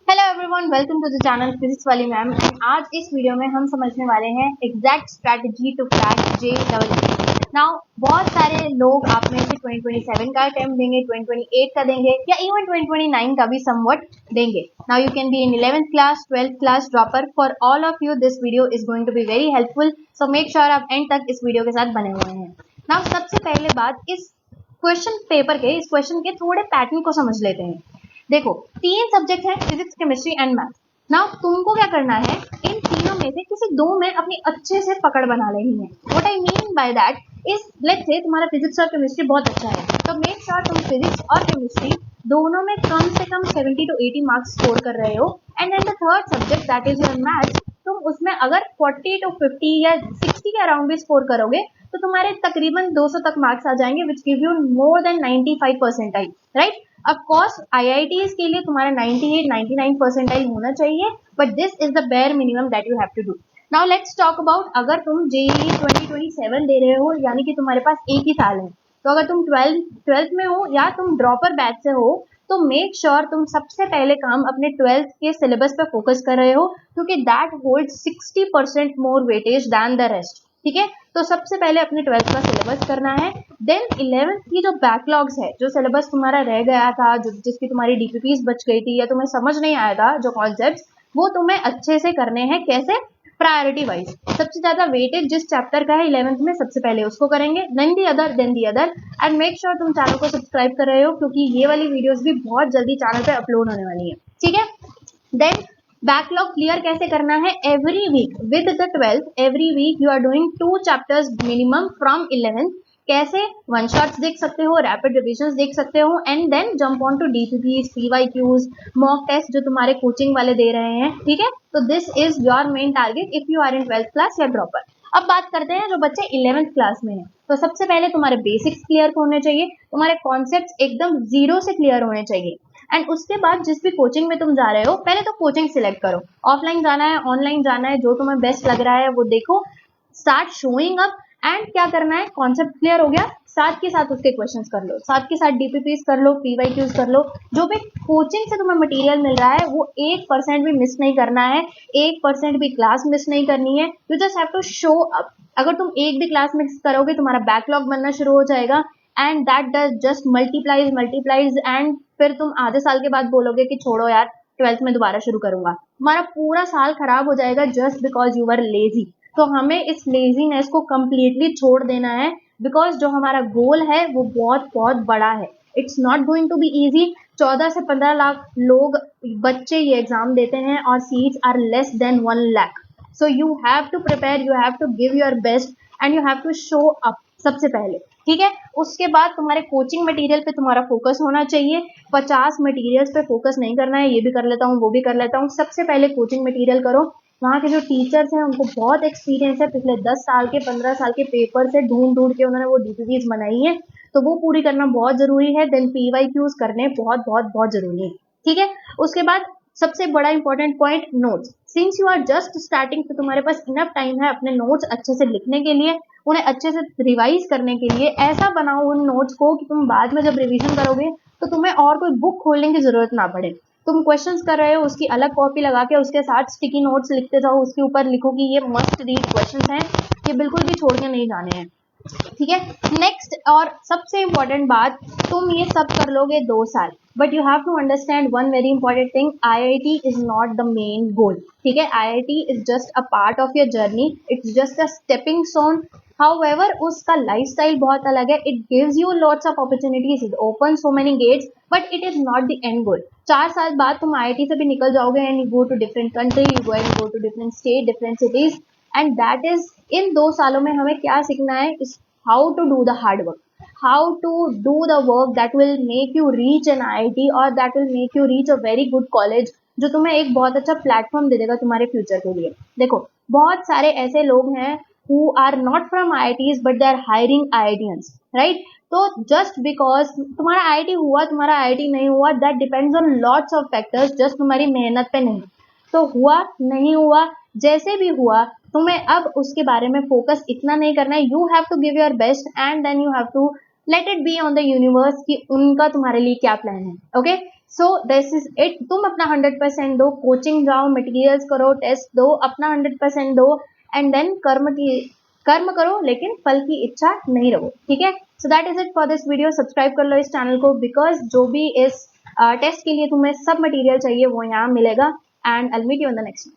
Hello everyone, welcome to the channel physics वाली ma'am. आज इस वीडियो में हम समझने वाले हैं exact strategy to crack JEE। Now बहुत सारे लोग आप में से 2027 का अटेम्प्ट देंगे, 2028 का देंगे या इवन 2029 का भी समवट देंगे। Now you can be in 11th class, 12th class dropper. For all of you this video is going to be very helpful, so make sure आप एंड तक इस वीडियो के साथ बने हुए हैं। नाउ सबसे पहले बात, इस क्वेश्चन पेपर के, इस क्वेश्चन के थोड़े पैटर्न को समझ लेते हैं। देखो, तीन सब्जेक्ट है, physics, chemistry and math. Now तुमको क्या करना है, इन तीनों में से किसी दो में अपनी अच्छे से पकड़ बना लेनी है। What I mean by that is, let's say तुम्हारा फिजिक्स और केमिस्ट्री बहुत अच्छा है, तो मेक श्योर तुम फिजिक्स और केमिस्ट्री दोनों में कम से कम 70 to 80 मार्क्स स्कोर कर रहे हो। And then the third subject that is your math, तुम उसमें अगर 40 to 50 या 60 के अराउंड भी स्कोर करोगे तो तुम्हारे तकरीबन 200 तक मार्क्स आ जाएंगे, which give you more than 95 percentile, right. Of course IITs के लिए तुम्हारा 98-99 परसेंटाइल होना चाहिए, but this is the bare minimum that you have to do. Now let's talk about, अगर तुम JEE 2027 दे रहे हो, यानी कि तुम्हारे पास एक ही साल है, तो अगर तुम 12th में हो या तुम ड्रॉपर बैच से हो, तो मेक श्योर तुम सबसे पहले काम अपने 12th के सिलेबस पे फोकस कर रहे हो, क्योंकि that hold 60% more weightage than the rest. ठीक है, तो सबसे पहले अपने 12th का सिलेबस करना है। देन 11th की जो बैकलॉग्स है, जो सिलेबस तुम्हारा रह गया था, जिसकी तुम्हारी DPPs बच गई थी या तुम्हें समझ नहीं आया था जो कॉन्सेप्ट्स, वो तुम्हें अच्छे से करने हैं। कैसे? Priority wise. सबसे ज्यादा वेटेज जिस चैप्टर का है 11th में, सबसे पहले उसको करेंगे, then the other. And make sure तुम चैनल को सब्सक्राइब कर रहे हो, क्योंकि ये वाली वीडियोस भी बहुत जल्दी चैनल पे अपलोड होने वाली है। ठीक है, देन बैकलॉग क्लियर कैसे करना है? Every week with the 12th, every week you are doing 2 chapters minimum from 11th। कैसे? वन शॉट्स देख सकते हो, रैपिड रिविजन्स देख सकते हो, and then jump on to DPPs, PYQs, mock test जो तुम्हारे कोचिंग वाले दे रहे हैं। ठीक है, तो this is your main target if you are in 12th class या ड्रॉपर। अब बात करते हैं जो बच्चे 11th क्लास में हैं, तो सबसे पहले तुम्हारे बेसिक्स क्लियर होने चाहिए, तुम्हारे कॉन्सेप्ट्स एकदम जीरो से क्लियर होने चाहिए। एंड उसके बाद जिस भी कोचिंग में तुम जा रहे हो, पहले तो कोचिंग सिलेक्ट करो, ऑफलाइन जाना है, ऑनलाइन जाना है, जो तुम्हें बेस्ट लग रहा है वो देखो, स्टार्ट शोइंग अप। एंड क्या करना है, कॉन्सेप्ट क्लियर हो गया, साथ के साथ उसके क्वेश्चंस कर लो, साथ के साथ DPPs कर लो, PYQs कर लो। जो भी कोचिंग से तुम्हें मटेरियल मिल रहा है वो 1% भी मिस नहीं करना है, 1% भी क्लास मिस नहीं करनी है। You just have to show up. अगर तुम एक भी क्लास मिस करोगे, तुम्हारा बैकलॉग बनना शुरू हो जाएगा, and that does just multiplies and फिर तुम आधे साल के बाद बोलोगे कि छोड़ो यार, 12th में दोबारा शुरू करूंगा। तुम्हारा पूरा साल खराब हो जाएगा just because you are lazy. तो हमें इस लेजीनेस को कंप्लीटली छोड़ देना है, बिकॉज जो हमारा गोल है वो बहुत बहुत बड़ा है। It's not going to be easy. 14 से 15 लाख लोग, बच्चे ये एग्जाम देते हैं और seats are less than 1 lakh. So you have to prepare, you have to give your best and you have to show up सबसे पहले। ठीक है, उसके बाद तुम्हारे कोचिंग मटेरियल पे तुम्हारा फोकस होना चाहिए। 50 मटेरियल्स पे फोकस नहीं करना है, ये भी कर लेता हूँ, वो भी कर लेता हूँ। सबसे पहले कोचिंग मटेरियल करो। वहाँ के जो टीचर्स हैं उनको बहुत एक्सपीरियंस है, पिछले 10 साल के, 15 साल के पेपर से ढूंढ के उन्होंने वो DPPs बनाई है, तो वो पूरी करना बहुत जरूरी है। देन PYQs करने बहुत बहुत बहुत जरूरी है। ठीक है, उसके बाद सबसे बड़ा important point, notes. Since you are just starting, तो तुम्हारे पास इनफ टाइम है अपने नोट्स अच्छे से लिखने के लिए, उन्हें अच्छे से रिवाइज करने के लिए। ऐसा बनाओ उन नोट्स को कि तुम बाद में जब रिवीजन करोगे तो तुम्हें और कोई बुक खोलने की जरूरत ना पड़े। तुम क्वेश्चंस कर रहे हो, उसकी अलग कॉपी लगा के उसके साथ स्टिकी नोट्स लिखते जाओ, उसके ऊपर लिखो कि ये मस्ट रीड क्वेश्चंस हैं, ये बिल्कुल भी छोड़ के नहीं जाने हैं। ठीक है, नेक्स्ट और सबसे इंपॉर्टेंट बात, तुम ये सब कर लोगे 2 साल, but you have to understand one very important thing, IIT is not the main goal. ठीक है, IIT is just a part of your journey, it's just a stepping stone. However, उसका लाइफस्टाइल बहुत अलग है। It gives you lots of opportunities, it opens so many gates, but it is not the end goal. 4 साल बाद तुम IIT से भी निकल जाओगे and you go to different country, you go to different state, different cities, and that is, इन 2 सालों में हमें क्या सीखना है, is how to do the hard work, how to do the work that will make you reach an IIT or that will make you reach a very good college, जो तुम्हें एक बहुत अच्छा प्लेटफॉर्म दे देगा तुम्हारे फ्यूचर के लिए। देखो, बहुत सारे ऐसे लोग हैं who are not from IITs but they are hiring IITians, right? तो just because तुम्हारा IIT हुआ, तुम्हारा IIT नहीं हुआ, that depends on lots of factors, just तुम्हारी मेहनत पे नहीं। तो हुआ नहीं हुआ, जैसे भी हुआ, तुम्हें अब उसके बारे में फोकस इतना नहीं करना है। You have to give your best and then you have to let it be on the universe कि उनका तुम्हारे लिए क्या प्लान है। Okay, so this is it. तुम अपना 100% दो, कोचिंग जाओ, मटेरियल्स करो, टेस्ट दो, अपना 100% दो, एंड देन कर्म करो, लेकिन फल की इच्छा नहीं रखो, ठीक है। So that is it for this video. Subscribe कर लो इस चैनल को, बिकॉज जो भी इस टेस्ट के लिए तुम्हें सब मटेरियल चाहिए वो यहाँ मिलेगा, and I will meet you in the next.